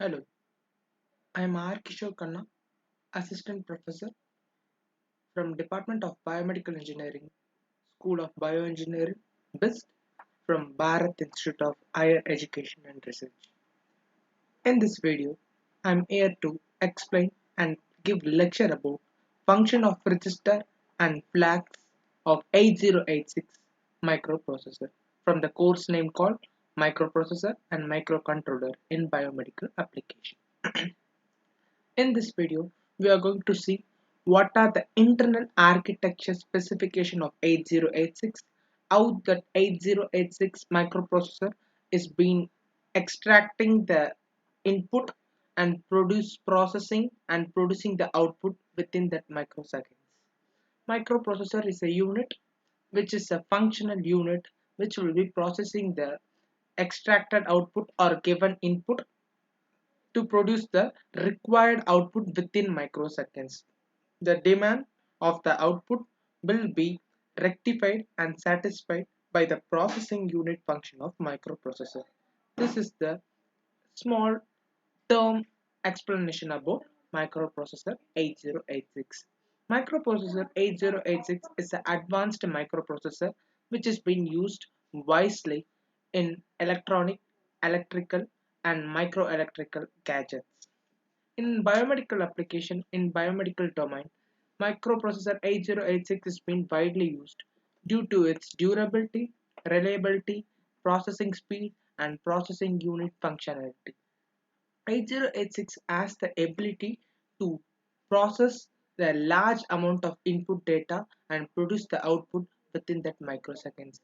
Hello, I am R.Kishore Kanna, Assistant Professor from Department of Biomedical Engineering, School of Bioengineering, BIST from Bharat Institute of Higher Education and Research. In this video, I am here to explain and give lecture about function of register and flags of 8086 microprocessor from the course name called Microprocessor and Microcontroller in Biomedical Application. In this video, we are going to see what are the internal architecture specification of 8086, how that 8086 microprocessor is being extracting the input and processing and producing the output within that microseconds. Microprocessor is a unit which is a functional unit which will be processing the extracted output or given input to produce the required output within microseconds. The demand of the output will be rectified and satisfied by the processing unit function of microprocessor. This is the small term explanation about microprocessor 8086. Microprocessor 8086 is an advanced microprocessor which is being used wisely in electrical, and microelectrical gadgets. In biomedical application, in biomedical domain, microprocessor 8086 is being widely used due to its durability, reliability, processing speed, and processing unit functionality. 8086 has the ability to process the large amount of input data and produce the output within that microseconds.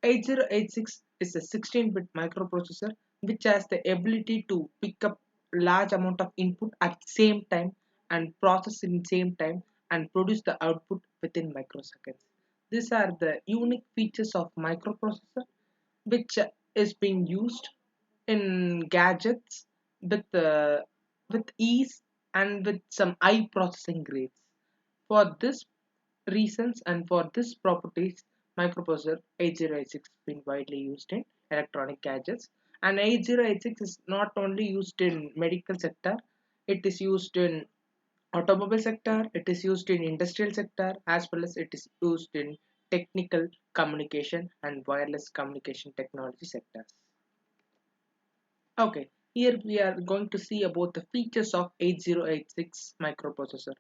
8086 is a 16-bit microprocessor which has the ability to pick up large amount of input at same time and process in same time and produce the output within microseconds. These are the unique features of microprocessor which is being used in gadgets with ease and with some high processing rates. For this reasons and for this properties, microprocessor 8086 has been widely used in electronic gadgets. And 8086 is not only used in medical sector, it is used in automobile sector, it is used in industrial sector, as well as it is used in technical communication and wireless communication technology sectors. Okay, here we are going to see about the features of 8086 microprocessor.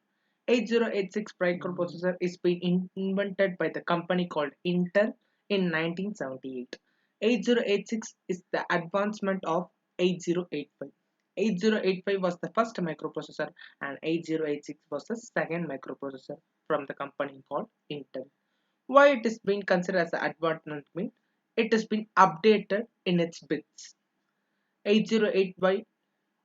8086 microprocessor is being invented by the company called Intel in 1978. 8086 is the advancement of 8085. 8085 was the first microprocessor and 8086 was the second microprocessor from the company called Intel. Why it is being considered as an advancement means it has been updated in its bits. 808Y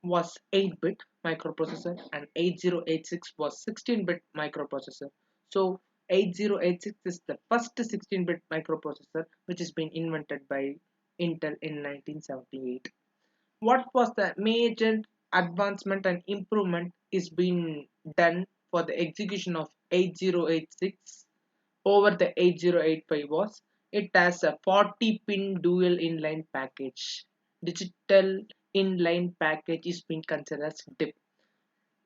was 8-bit microprocessor and 8086 was 16-bit microprocessor. So 8086 is the first 16-bit microprocessor which has been invented by Intel in 1978. What was the major advancement and improvement is being done for the execution of 8086 over the 8085 was it has a 40-pin dual inline package. Digital inline package is being considered as DIP.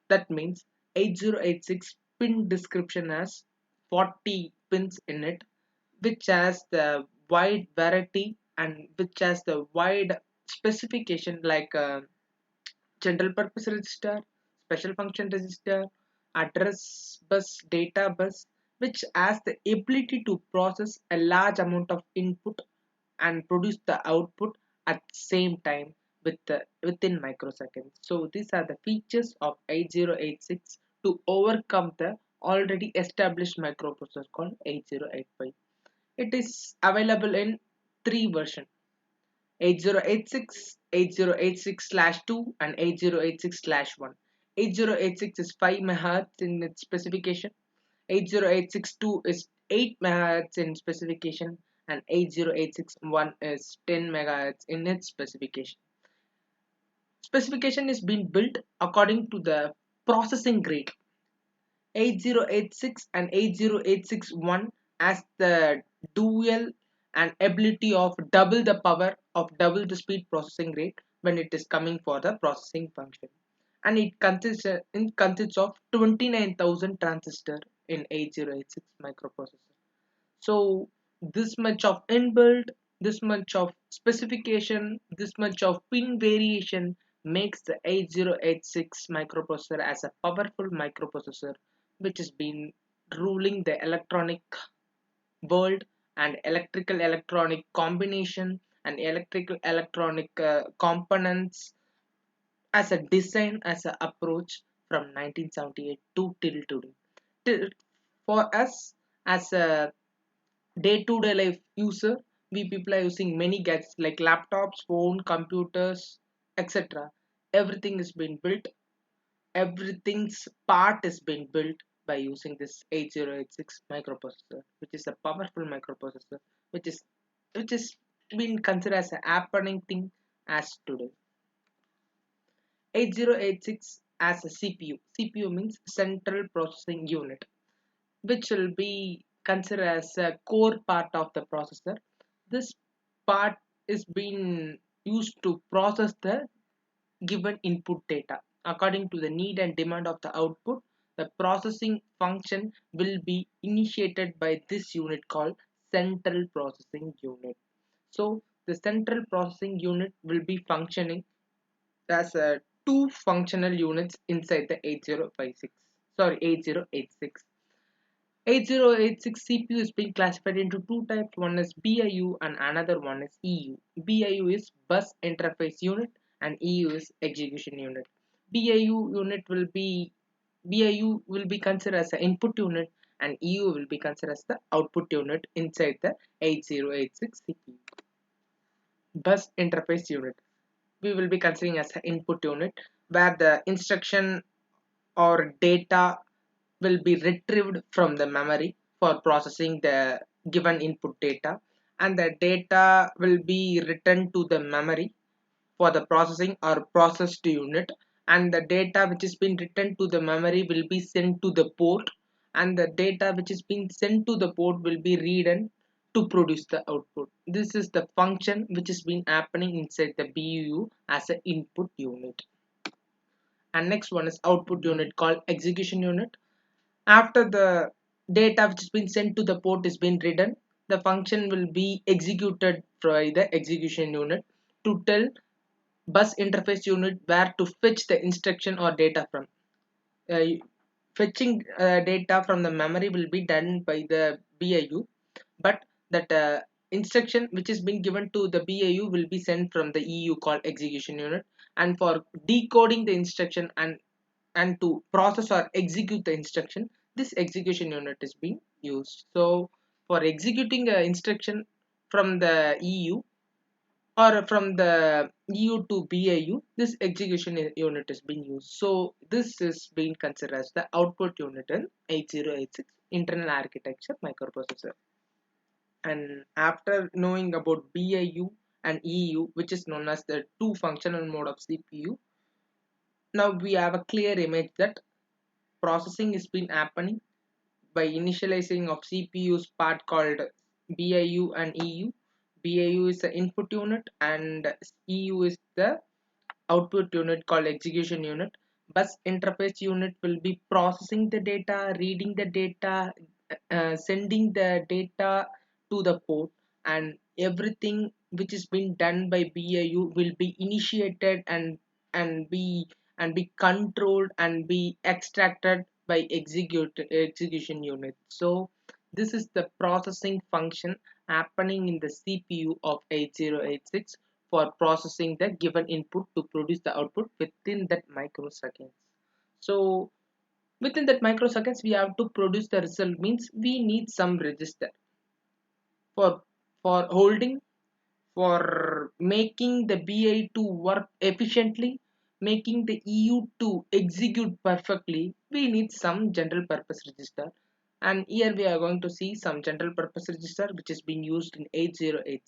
That means 8086 pin description has 40 pins in it, which has the wide variety and which has the wide specification like general purpose register, special function register, address bus, data bus, which has the ability to process a large amount of input and produce the output at the same time within microseconds. So these are the features of 8086 to overcome the already established microprocessor called 8085. It is available in three versions: 8086, 8086/2 and 8086/1. 8086 is 5 MHz in its specification. 8086/2 is 8 MHz in specification and 8086/1 is 10 MHz in its specification. Specification is being built according to the processing rate. 8086 and 8086/1 has the dual and ability of double the power of double the speed processing rate, when it is coming for the processing function. And it consists of 29,000 transistors in 8086 microprocessor. So this much of inbuilt, this much of specification, this much of pin variation makes the 8086 microprocessor as a powerful microprocessor which has been ruling the electronic world, and electrical electronic combination and electrical electronic components as a design, as an approach from 1978 to till today. For us as a day-to-day life user, we people are using many gadgets like laptops, phone, computers, etc. Everything is being built, everything's part is being built by using this 8086 microprocessor, which is a powerful microprocessor, which is been considered as a happening thing as today. 8086 as a CPU. CPU means Central Processing Unit, which will be considered as a core part of the processor. This part is being used to process the given input data. According to the need and demand of the output, the processing function will be initiated by this unit called Central Processing Unit. So the Central Processing Unit will be functioning as two functional units inside the 8086. 8086 CPU is being classified into two types. One is BIU and another one is EU. BIU is bus interface unit and EU is execution unit. BIU unit will be BIU will be considered as an input unit and EU will be considered as the output unit inside the 8086 CPU. Bus interface unit we will be considering as an input unit where the instruction or data will be retrieved from the memory for processing the given input data, and the data will be returned to the memory for the processing or processed unit, and the data which is being returned to the memory will be sent to the port, and the data which is being sent to the port will be read to produce the output. This is the function which is being happening inside the BU as an input unit. And next one is output unit called execution unit. After the data which has been sent to the port is been written, the function will be executed by the execution unit to tell bus interface unit where to fetch the instruction or data from. Fetching data from the memory will be done by the BIU, but that instruction which is being given to the BIU will be sent from the EU called execution unit, and for decoding the instruction and to process or execute the instruction, this execution unit is being used. So for executing an instruction from the EU or from the EU to BIU, this execution unit is being used. So this is being considered as the output unit in 8086 internal architecture microprocessor. And after knowing about BIU and EU, which is known as the two functional mode of CPU, now we have a clear image that processing is been happening by initializing of CPU's part called BIU and EU. BIU is the input unit and EU is the output unit called execution unit. Bus interface unit will be processing the data, reading the data, sending the data to the port, and everything which is being done by BIU will be initiated and be be controlled and be extracted by execution unit. So this is the processing function happening in the CPU of 8086 for processing the given input to produce the output within that microseconds. So within that microseconds we have to produce the result, means we need some register for holding, for making the BI to work efficiently, making the EU to execute perfectly. We need some general purpose register, and here we are going to see some general purpose register which is being used in 8086.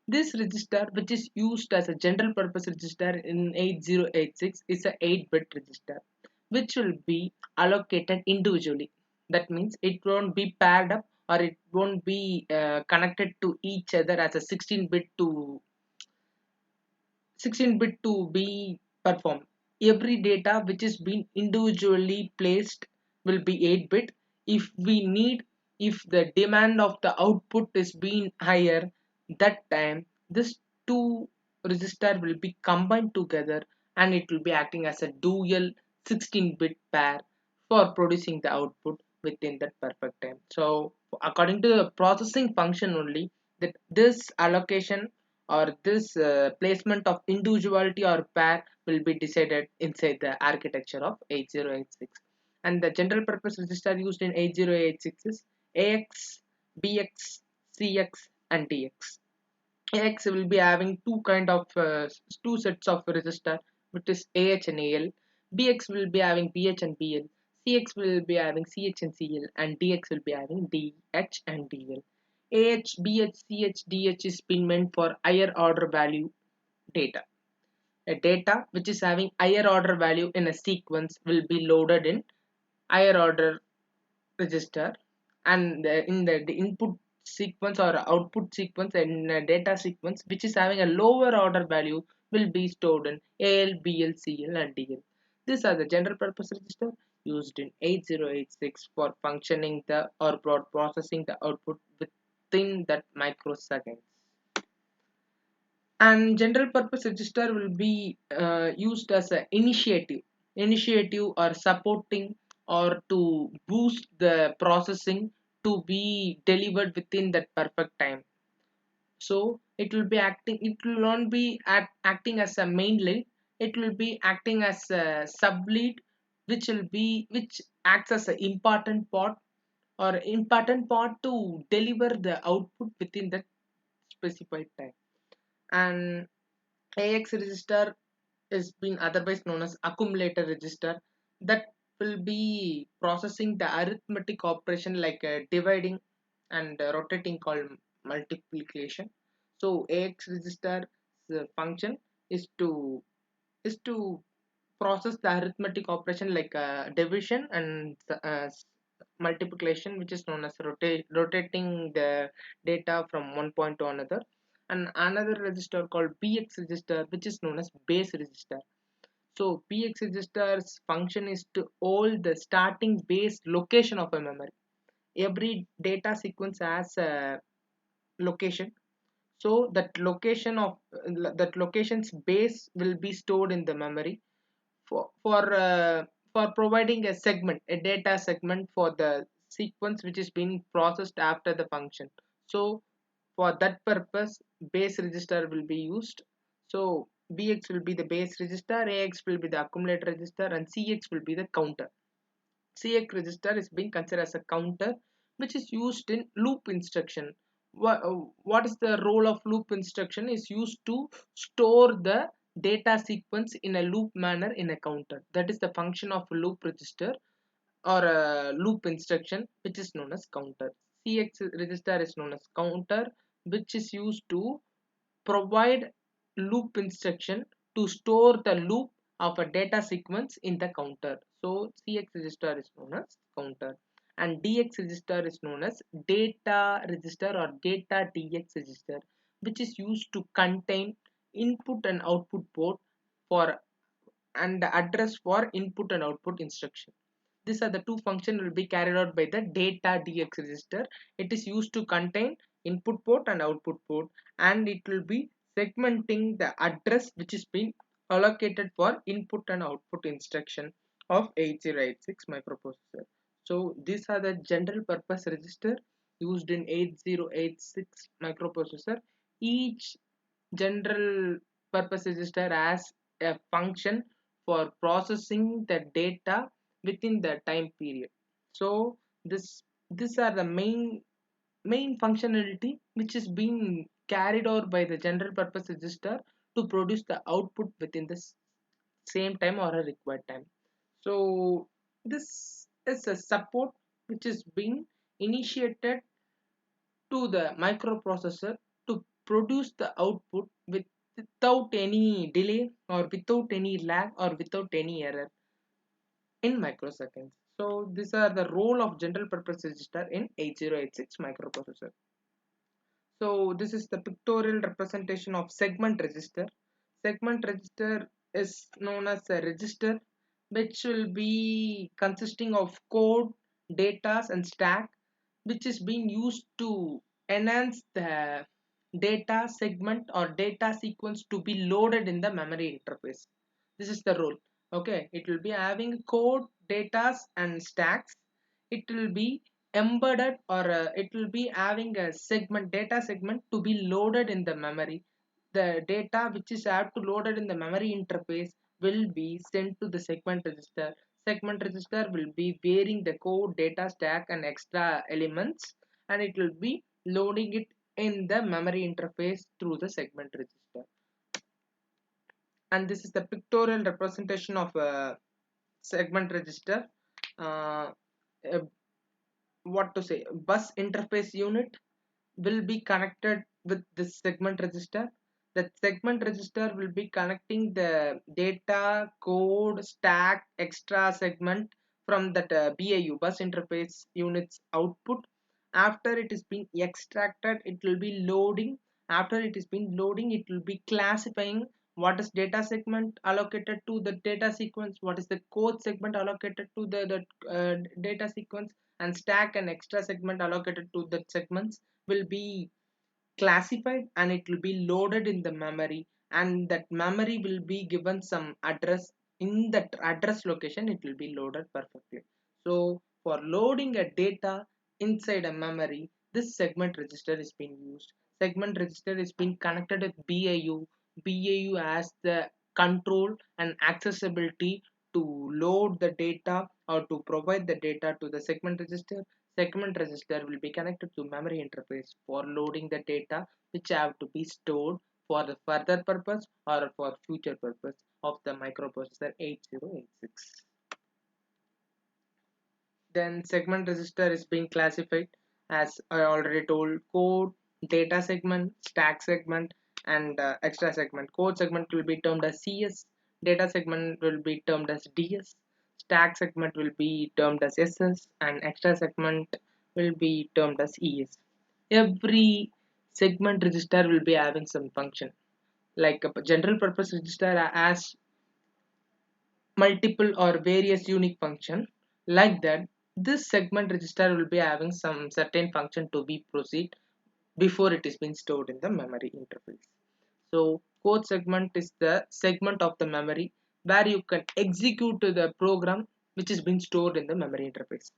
This register, which is used as a general purpose register in 8086, is a 8-bit register which will be allocated individually. That means it won't be paired up or it won't be connected to each other as a 16-bit to 16 bit to be performed. Every data which is being individually placed will be 8 bit. If we need, if the demand of the output is being higher, that time this two register will be combined together and it will be acting as a dual 16 bit pair for producing the output within that perfect time. So according to the processing function only, that this allocation or this placement of individuality or pair will be decided inside the architecture of 8086. And the general purpose register used in 8086 is AX, BX, CX and DX. AX will be having two sets of register, which is AH and AL. BX will be having BH and BL. CX will be having CH and CL, and DX will be having DH and DL. AH, BH, CH, DH is been meant for higher order value data. A data which is having higher order value in a sequence will be loaded in higher order register, and the input sequence or output sequence and data sequence which is having a lower order value will be stored in AL, BL, CL and DL. These are the general purpose register used in 8086 for functioning the or processing the output within that microseconds. And general purpose register will be used as an initiative or supporting or to boost the processing to be delivered within that perfect time. So it will be acting, it will not be acting as a main lead, it will be acting as a sub lead, which acts as an important part to deliver the output within that specified time. And AX register is being otherwise known as accumulator register, that will be processing the arithmetic operation like dividing and rotating called multiplication. So AX register function is to process the arithmetic operation like division and multiplication, which is known as rotating the data from one point to another. And another register called BX register, which is known as base register. So BX register's function is to hold the starting base location of a memory. Every data sequence has a location, so that location's base will be stored in the memory for providing a segment, a data segment for the sequence which is being processed after the function. So for that purpose, base register will be used. So BX will be the base register, AX will be the accumulator register, and CX will be the counter. CX register is being considered as a counter which is used in loop instruction. What is the role of loop instruction? Is used to store the data sequence in a loop manner in a counter. That is the function of a loop register or a loop instruction, which is known as counter. CX register is known as counter, which is used to provide loop instruction to store the loop of a data sequence in the counter. So CX register is known as counter, and DX register is known as data register or data DX register, which is used to contain input and output port for and the address for input and output instruction. These are the two functions will be carried out by the data DX register. It is used to contain input port and output port, and it will be segmenting the address which is being allocated for input and output instruction of 8086 microprocessor. So these are the general purpose register used in 8086 microprocessor. Each general purpose register has a function for processing the data within the time period. So these are the main functionality which is being carried out by the general purpose register to produce the output within the same time or a required time. So this is a support which is being initiated to the microprocessor to produce the output without any delay or without any lag or without any error in microseconds. So these are the role of general purpose register in 8086 microprocessor. So this is the pictorial representation of segment register. segment register is known as a register which will be consisting of code, data and stack, which is being used to enhance the data segment or data sequence to be loaded in the memory interface. This is the role. Okay, it will be having code, data and stacks. It will be embedded, or it will be having a segment, data segment to be loaded in the memory. The data which is have to loaded in the memory interface will be sent to the segment register. Segment register will be bearing the code, data stack and extra elements, and it will be loading it in the memory interface through the segment register. And this is the pictorial representation of a segment register. uh, uh, what to say, bus interface unit will be connected with this segment register. The segment register will be connecting the data, code, stack, extra segment from that BIU, bus interface unit's output. After it is being extracted, it will be loading. After it is being loading, it will be classifying what is data segment allocated to the data sequence, what is the code segment allocated to the data sequence, and stack and extra segment allocated to the segments will be classified, and it will be loaded in the memory, and that memory will be given some address. In that address location it will be loaded perfectly. So for loading a data inside a memory, this segment register is being used. Segment register is being connected with BIU. BIU has the control and accessibility to load the data or to provide the data to the segment register. Segment register will be connected to memory interface for loading the data which have to be stored for the further purpose or for future purpose of the microprocessor 8086. Then segment register is being classified as I already told: code, data segment, stack segment and extra segment. Code segment will be termed as CS, data segment will be termed as DS, stack segment will be termed as SS, and extra segment will be termed as ES. Every segment register will be having some function. Like a general purpose register has multiple or various unique function. Like that, this segment register will be having some certain function to be proceed before it is being stored in the memory interface. So code segment is the segment of the memory where you can execute the program which is being stored in the memory interface.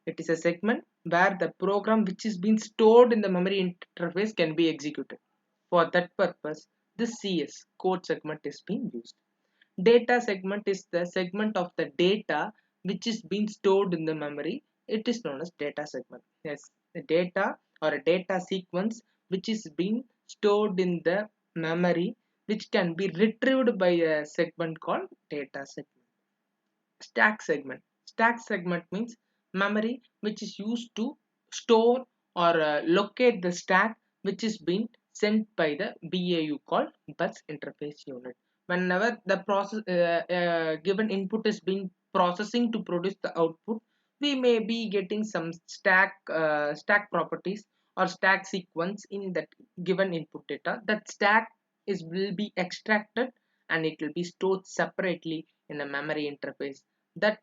It is a segment where the program which is being stored in the memory interface can be executed. For that purpose, this CS, code segment, is being used. Data segment is the segment of the data which is being stored in the memory. It is known as data segment. Yes, the data or a data sequence which is being stored in the memory, which can be retrieved by a segment called data segment. Stack segment. Stack segment means memory which is used to store or locate the stack which is being sent by the BAU called bus interface unit. Whenever the process given input is being processing to produce the output, we may be getting some stack properties or stack sequence in that given input data. That stack is will be extracted and it will be stored separately in a memory interface. That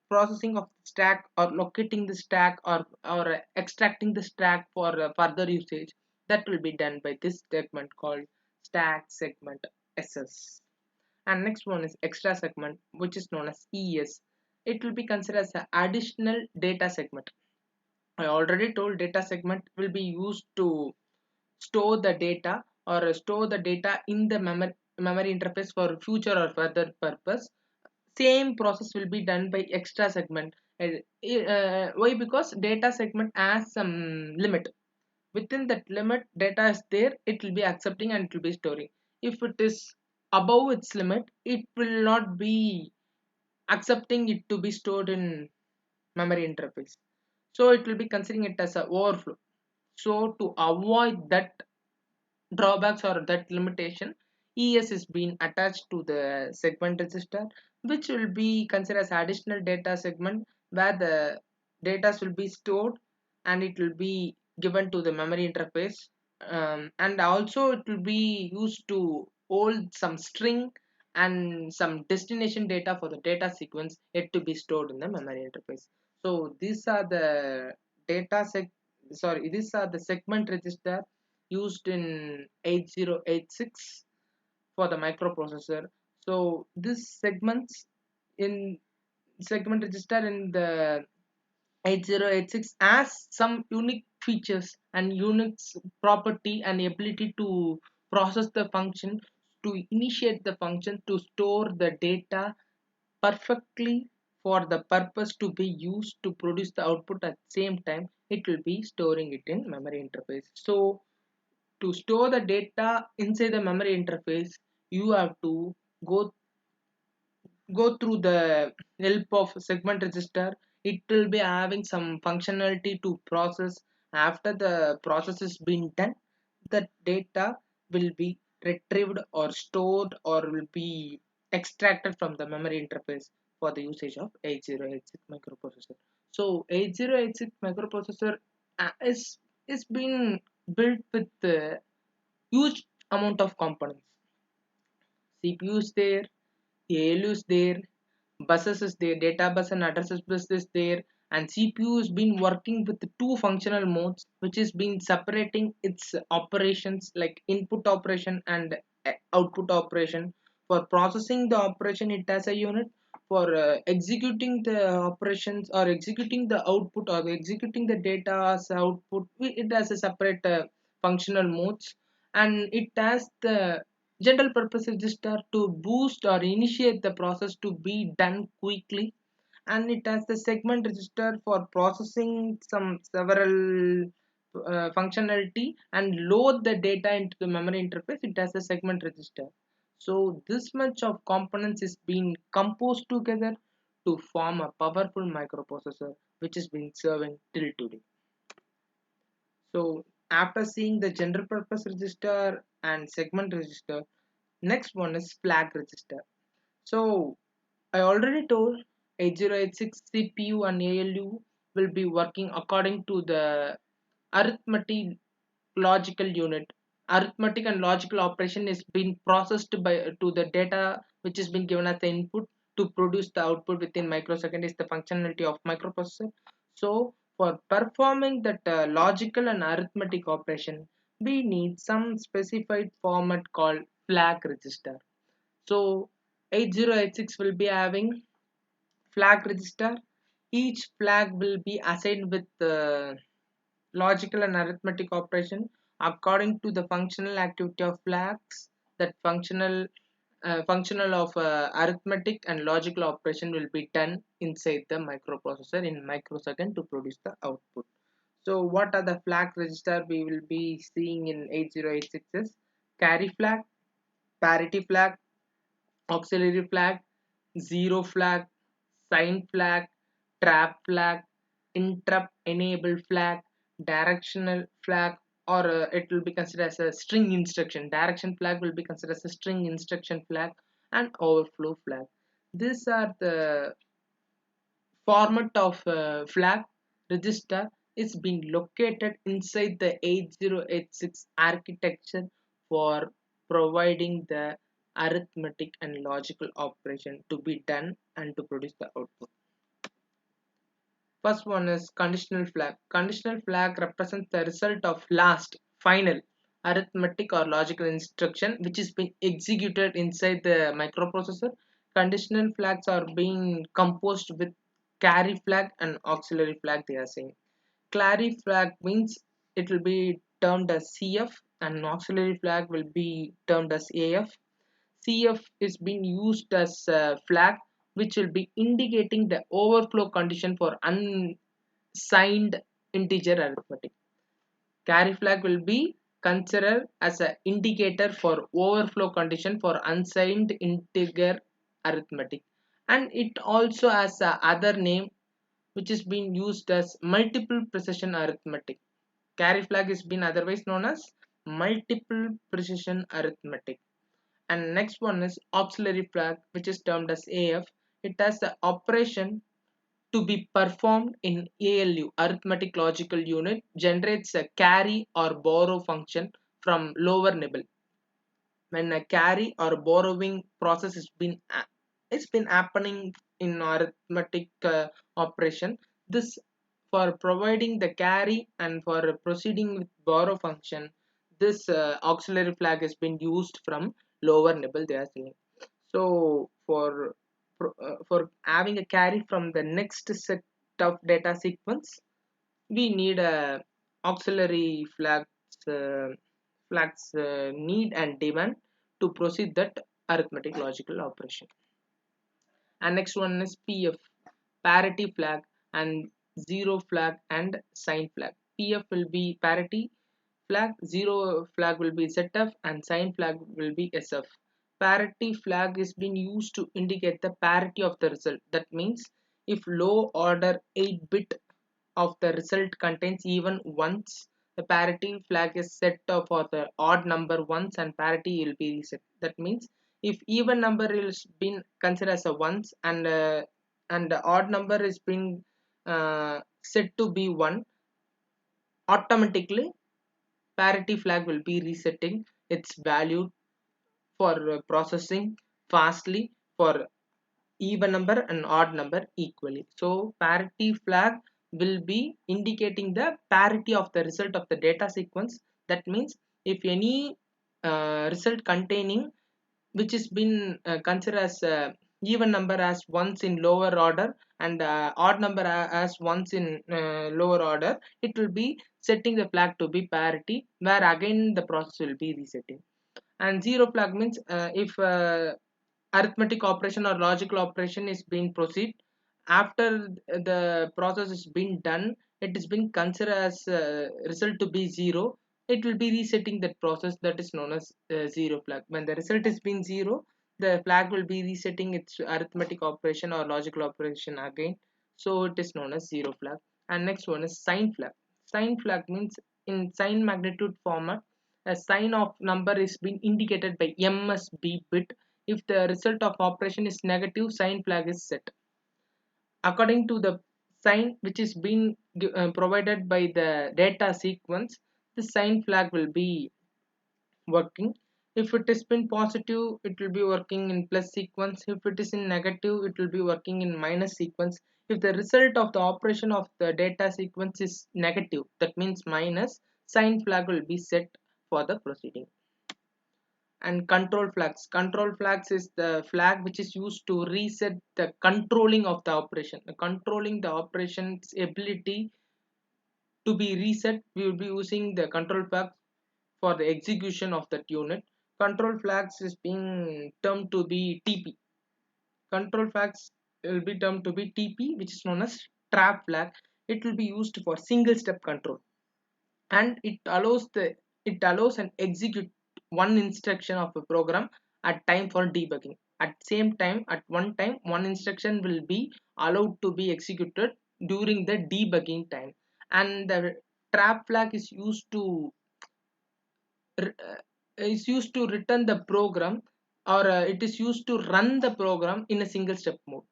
processing of the stack or locating the stack or extracting the stack for further usage, that will be done by this segment called stack segment SS. And next one is extra segment, which is known as ES. It will be considered as an additional data segment. I already told data segment will be used to store the data or store the data in the memory interface for future or further purpose. Same process will be done by extra segment. Why? Because data segment has some limit. Within that limit data is there, it will be accepting and it will be storing. If it is above its limit, it will not be accepting it to be stored in memory interface, so it will be considering it as a overflow. So to avoid that drawbacks or that limitation, ES is being attached to the segment register, which will be considered as additional data segment where the data will be stored and it will be given to the memory interface. And also it will be used to hold some string and some destination data for the data sequence yet to be stored in the memory interface. So these are the these are the segment register used in 8086 for the microprocessor. So this in segment register in the 8086 has some unique features and unique property and ability to process the function, to initiate the function, to store the data perfectly for the purpose to be used to produce the output. At the same time it will be storing it in memory interface. So to store the data inside the memory interface, you have to go go through the help of segment register. It will be having some functionality to process. After the process is been done, the data will be retrieved or stored or will be extracted from the memory interface for the usage of 8086 microprocessor. So 8086 microprocessor is being built with huge amount of components. CPU is there, ALU is there, buses is there, data bus and address bus is there, and CPU has been working with two functional modes, which is been separating its operations like input operation and output operation. For processing the operation, it has a unit. For executing the operations or executing the output or executing the data as output, it has a separate functional modes, and it has the general purpose register to boost or initiate the process to be done quickly, and it has the segment register for processing some several functionality and load the data into the memory interface. It has a segment register. So this much of components is being composed together to form a powerful microprocessor which is being serving till today. So after seeing the general purpose register and segment register, next one is flag register. So I already told 8086 CPU and ALU will be working according to the arithmetic logical unit. Arithmetic and logical operation is being processed by to the data which is being given as the input to produce the output within microsecond is the functionality of microprocessor. So for performing that logical and arithmetic operation, we need some specified format called flag register. So 8086 will be having flag register. Each flag will be assigned with logical and arithmetic operation according to the functional activity of flags. That functional of arithmetic and logical operation will be done inside the microprocessor in microsecond to produce the output. So what are the flag register we will be seeing in 8086 is carry flag, parity flag, auxiliary flag, zero flag, sign flag, trap flag, interrupt enable flag, directional flag, or it will be considered as a string instruction. Direction flag will be considered as a string instruction flag, and overflow flag. These are the format of flag register is being located inside the 8086 architecture for providing the arithmetic and logical operation to be done and to produce the output. First one is conditional flag. Conditional flag represents the result of last, final arithmetic or logical instruction which is being executed inside the microprocessor. Conditional flags are being composed with carry flag and auxiliary flag, they are saying. Carry flag means it will be termed as CF and auxiliary flag will be termed as AF. CF is being used as a flag which will be indicating the overflow condition for unsigned integer arithmetic. Carry flag will be considered as an indicator for overflow condition for unsigned integer arithmetic, and it also has a other name which is being used as multiple precision arithmetic. Carry flag is being otherwise known as multiple precision arithmetic. And next one is auxiliary flag which is termed as AF. It has the operation to be performed in ALU, arithmetic logical unit, generates a carry or borrow function from lower nibble. when a carry or borrowing process has been it's been happening in arithmetic operation. This for providing the carry and for proceeding with borrow function, this auxiliary flag has been used from lower nibble, they are saying. So for having a carry from the next set of data sequence, we need a auxiliary flags need and demand to proceed that arithmetic logical operation. And next one is PF, parity flag, and zero flag and sign flag. PF will be parity flag, zero flag will be ZF, and sign flag will be SF. Parity flag is being used to indicate the parity of the result. That means if low order 8-bit of the result contains even ones, the parity flag is set for the odd number ones and parity will be reset. That means if even number is been considered as a ones and the odd number is being set to be one, automatically parity flag will be resetting its value for processing fastly for even number and odd number equally. So parity flag will be indicating the parity of the result of the data sequence. That means if any result containing which has been considered as even number as ones in lower order and odd number as ones in lower order, it will be setting the flag to be parity, where again the process will be resetting. And zero flag means if arithmetic operation or logical operation is being proceed after the process is being done, it is being considered as result to be zero, it will be resetting that process. That is known as zero flag. When the result is being zero, the flag will be resetting its arithmetic operation or logical operation again, so it is known as zero flag. And next one is sign flag. Sign flag means in sign magnitude format, a sign of number is being indicated by MSB bit. If the result of operation is negative, sign flag is set according to the sign which is being provided by the data sequence. The sign flag will be working. If it is been positive, it will be working in plus sequence. If it is in negative, it will be working in minus sequence. If the result of the operation of the data sequence is negative, that means minus, sign flag will be set for the proceeding. And control flags is the flag which is used to reset the controlling of the operation. Controlling the operation's ability to be reset, we will be using the control flag for the execution of that unit. Control flags is being termed to be TP. Control flags will be termed to be TP, which is known as trap flag. It will be used for single step control, and it allows and execute one instruction of a program at time for debugging. At same time, at one time, one instruction will be allowed to be executed during the debugging time. And the trap flag is used to return the program, or it is used to run the program in a single step mode.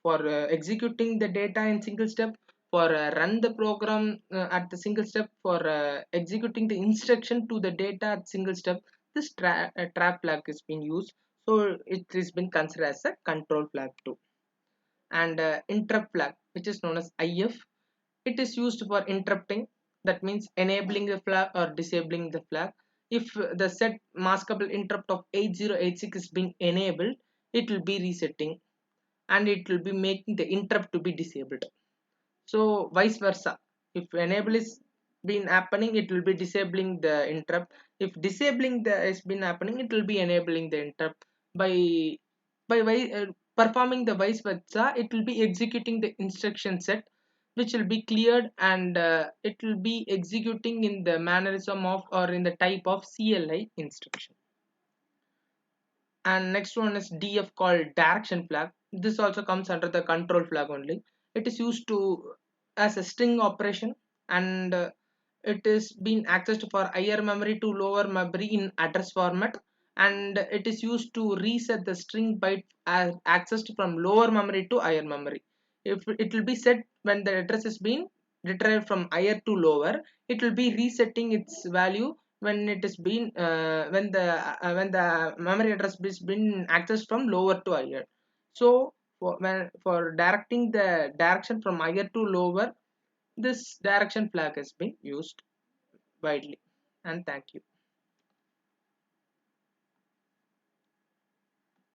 For executing the data in single step, for run the program at the single step, for executing the instruction to the data at single step, this trap flag is being used. So it is been considered as a control flag too. And interrupt flag, which is known as IF, it is used for interrupting. That means enabling the flag or disabling the flag. If the set maskable interrupt of 8086 is being enabled, it will be resetting and it will be making the interrupt to be disabled. So vice versa, if enable is been happening, it will be disabling the interrupt. If disabling the is been happening, it will be enabling the interrupt. By performing the vice versa, it will be executing the instruction set which will be cleared, and it will be executing in the mannerism of or in the type of CLI instruction. And next one is DF, called direction flag. This also comes under the control flag only. It is used to as a string operation, and it is being accessed for higher memory to lower memory in address format, and it is used to reset the string byte as accessed from lower memory to higher memory. If it will be set when the address is being retrieved from higher to lower, it will be resetting its value when it is been when the memory address is been accessed from lower to higher. So for directing the direction from higher to lower, this direction flag has been used widely. And thank you.